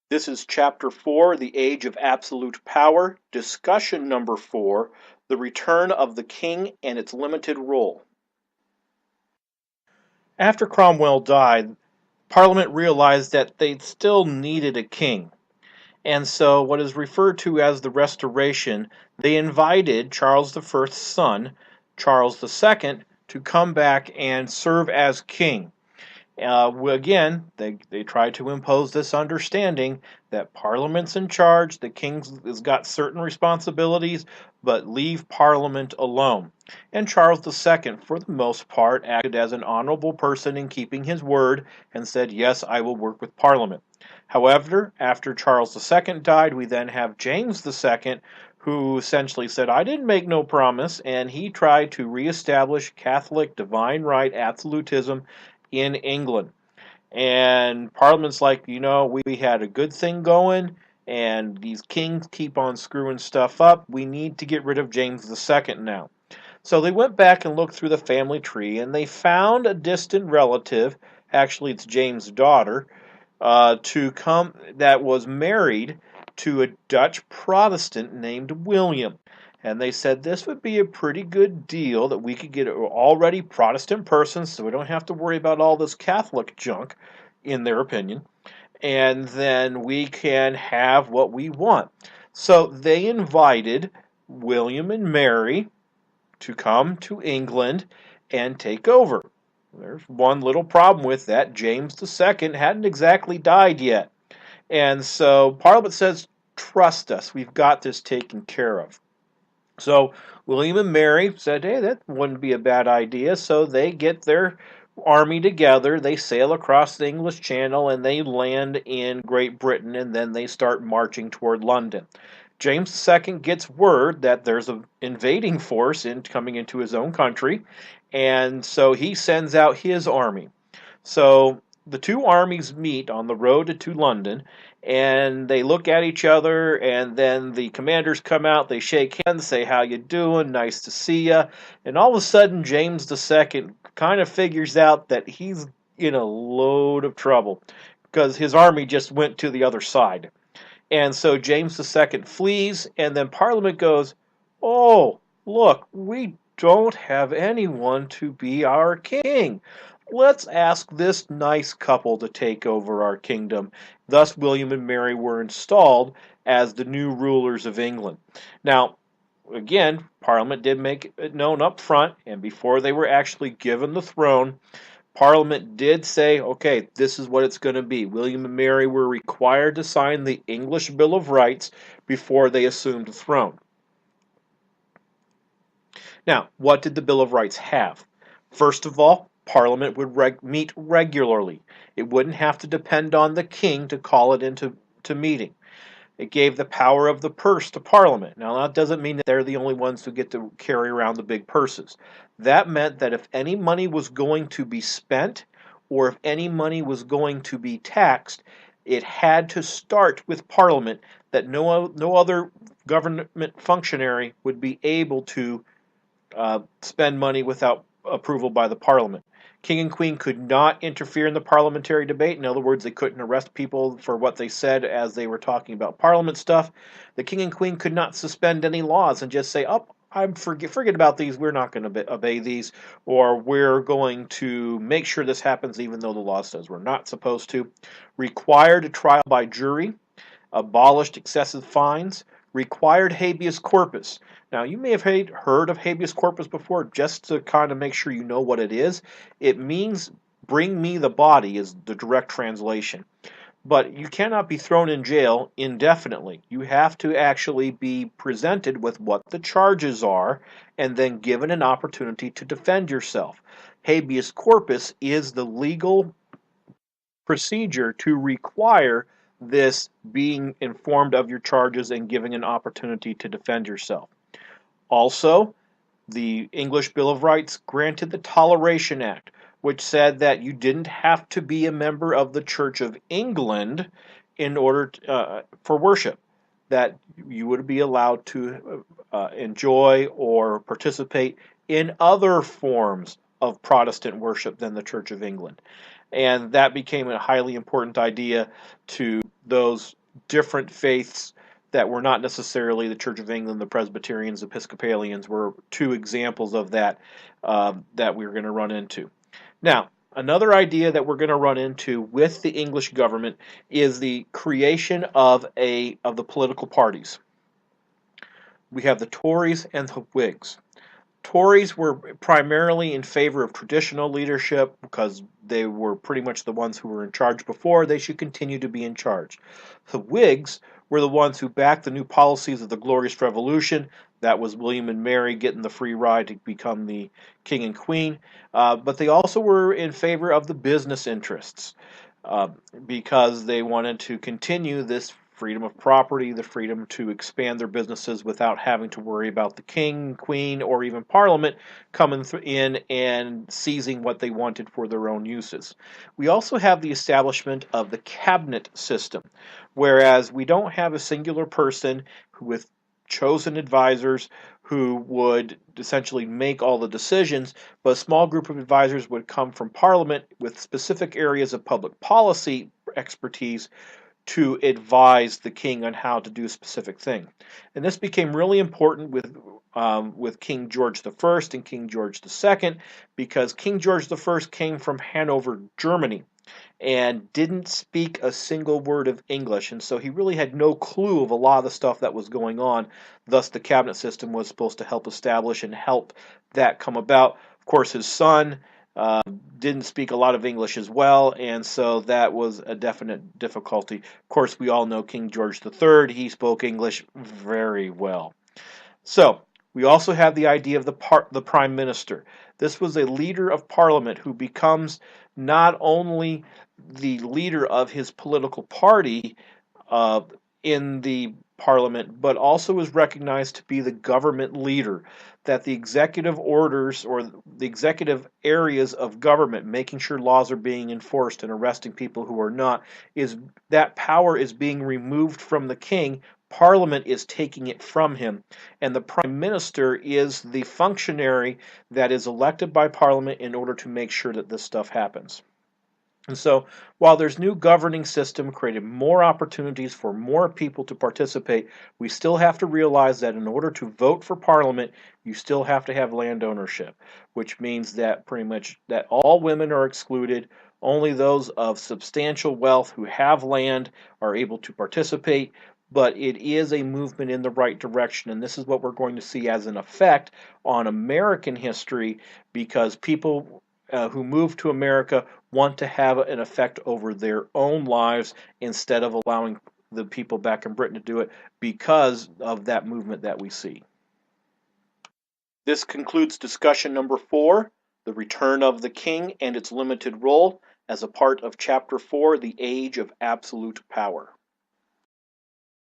This is Chapter 4, The Age of Absolute Power, Discussion Number 4, The Return of the King and Its Limited Role. After Cromwell died, Parliament realized that they still needed a king. And so, what is referred to as the Restoration, they invited Charles I's son, Charles II, to come back and serve as king. Again, they tried to impose this understanding that Parliament's in charge, the king has got certain responsibilities, but leave Parliament alone. And Charles II, for the most part, acted as an honorable person in keeping his word and said, yes, I will work with Parliament. However, after Charles II died, we then have James II, who essentially said, I didn't make no promise, and he tried to reestablish Catholic divine right absolutism in England. And Parliament's like, we had a good thing going, and these kings keep on screwing stuff up. We need to get rid of James II now. So they went back and looked through the family tree, and they found a distant relative, actually it's James' daughter, to come that was married to a Dutch Protestant named William. And they said this would be a pretty good deal that we could get an already Protestant person so we don't have to worry about all this Catholic junk, in their opinion. And then we can have what we want. So they invited William and Mary to come to England and take over. There's one little problem with that. James II hadn't exactly died yet. And so Parliament says, trust us, we've got this taken care of. So William and Mary said, hey, that wouldn't be a bad idea. So they get their army together, they sail across the English Channel, and they land in Great Britain, and then they start marching toward London. James II gets word that there's an invading force coming into his own country, and so he sends out his army. So the two armies meet on the road to London, and they look at each other, and then the commanders come out, they shake hands, say, how you doing, nice to see you, and all of a sudden James II kind of figures out that he's in a load of trouble, because his army just went to the other side. And so James II flees, and then Parliament goes, oh, look, we don't have anyone to be our king. Let's ask this nice couple to take over our kingdom. Thus, William and Mary were installed as the new rulers of England. Now, again, Parliament did make it known up front, and before they were actually given the throne, Parliament did say, okay, this is what it's going to be. William and Mary were required to sign the English Bill of Rights before they assumed the throne. Now, what did the Bill of Rights have? First of all, Parliament would meet regularly. It wouldn't have to depend on the king to call it into meeting. It gave the power of the purse to Parliament. Now, that doesn't mean that they're the only ones who get to carry around the big purses. That meant that if any money was going to be spent, or if any money was going to be taxed, it had to start with Parliament, that no other government functionary would be able to spend money without approval by the Parliament. King and Queen could not interfere in the parliamentary debate. In other words, they couldn't arrest people for what they said as they were talking about Parliament stuff. The King and Queen could not suspend any laws and just say, oh, forget about these, we're not going to obey these, or we're going to make sure this happens even though the law says we're not supposed to. Required a trial by jury, abolished excessive fines, required habeas corpus. Now, you may have heard of habeas corpus before, just to kind of make sure you know what it is. It means bring me the body is the direct translation. But you cannot be thrown in jail indefinitely. You have to actually be presented with what the charges are and then given an opportunity to defend yourself. Habeas corpus is the legal procedure to require this being informed of your charges and giving an opportunity to defend yourself. Also, the English Bill of Rights granted the Toleration Act, which said that you didn't have to be a member of the Church of England in order for worship, that you would be allowed to enjoy or participate in other forms of Protestant worship than the Church of England. And that became a highly important idea to those different faiths that were not necessarily the Church of England. The Presbyterians, Episcopalians were two examples of that that we're going to run into. Now, another idea that we're going to run into with the English government is the creation of the political parties. We have the Tories and the Whigs. Tories were primarily in favor of traditional leadership because they were pretty much the ones who were in charge before. They should continue to be in charge. The Whigs were the ones who backed the new policies of the Glorious Revolution. That was William and Mary getting the free ride to become the king and queen. But they also were in favor of the business interests because they wanted to continue this freedom of property, the freedom to expand their businesses without having to worry about the king, queen, or even parliament coming in and seizing what they wanted for their own uses. We also have the establishment of the cabinet system, whereas we don't have a singular person with chosen advisors who would essentially make all the decisions, but a small group of advisors would come from Parliament with specific areas of public policy expertise to advise the king on how to do a specific thing. And this became really important with King George I and King George II, because King George I came from Hanover, Germany, and didn't speak a single word of English, and so he really had no clue of a lot of the stuff that was going on. Thus, the cabinet system was supposed to help establish and help that come about. Of course, his son didn't speak a lot of English as well, and so that was a definite difficulty. Of course, we all know King George III. He spoke English very well. So, we also have the idea of the Prime Minister. This was a leader of Parliament who becomes not only the leader of his political party in the Parliament, but also is recognized to be the government leader. That the executive orders or the executive areas of government, making sure laws are being enforced and arresting people who are not, is that power is being removed from the king. Parliament is taking it from him, and the Prime Minister is the functionary that is elected by Parliament in order to make sure that this stuff happens. And so, while there's new governing system created more opportunities for more people to participate, we still have to realize that in order to vote for Parliament, you still have to have land ownership, which means that pretty much that all women are excluded. Only those of substantial wealth who have land are able to participate. But it is a movement in the right direction, and this is what we're going to see as an effect on American history, because people who move to America want to have an effect over their own lives instead of allowing the people back in Britain to do it because of that movement that we see. This concludes discussion number 4, the return of the king and its limited role, as a part of Chapter 4, the Age of Absolute Power.